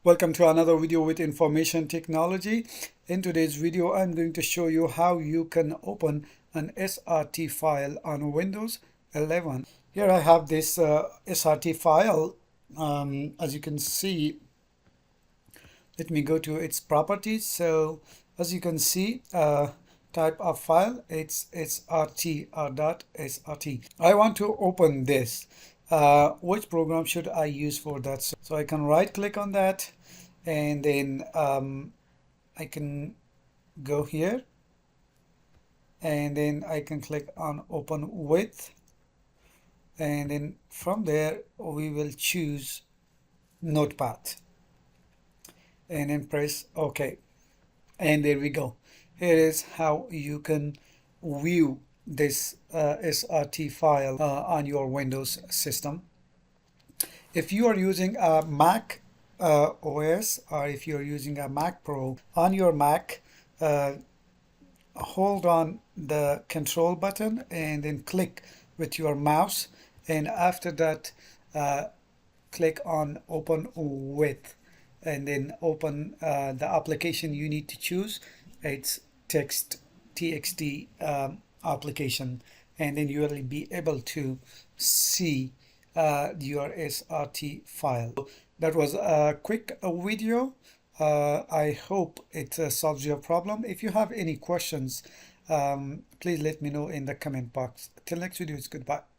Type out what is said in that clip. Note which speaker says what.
Speaker 1: Welcome to another video with information technology. In today's video, I'm going to show you how you can open an SRT file on Windows 11. Here I have this SRT file. As you can see, let me go to its properties. So as you can see, type of file, it's SRT or .srt. I want to open this. Which program should I use for that? So I can right click on that, and then I can go here, and then I can click on open with, and then from there we will choose Notepad and then press OK, and there we go. Here is how you can view this SRT file on your Windows system. If you are using a Mac OS, or if you're using a Mac Pro, on your Mac, hold on the control button and then click with your mouse, and after that click on open with, and then open the application you need to choose. It's TXT application, and then you will be able to see your SRT file. That was a quick video. I hope it solves your problem. If you have any questions, please let me know in the comment box. Till next video, it's goodbye.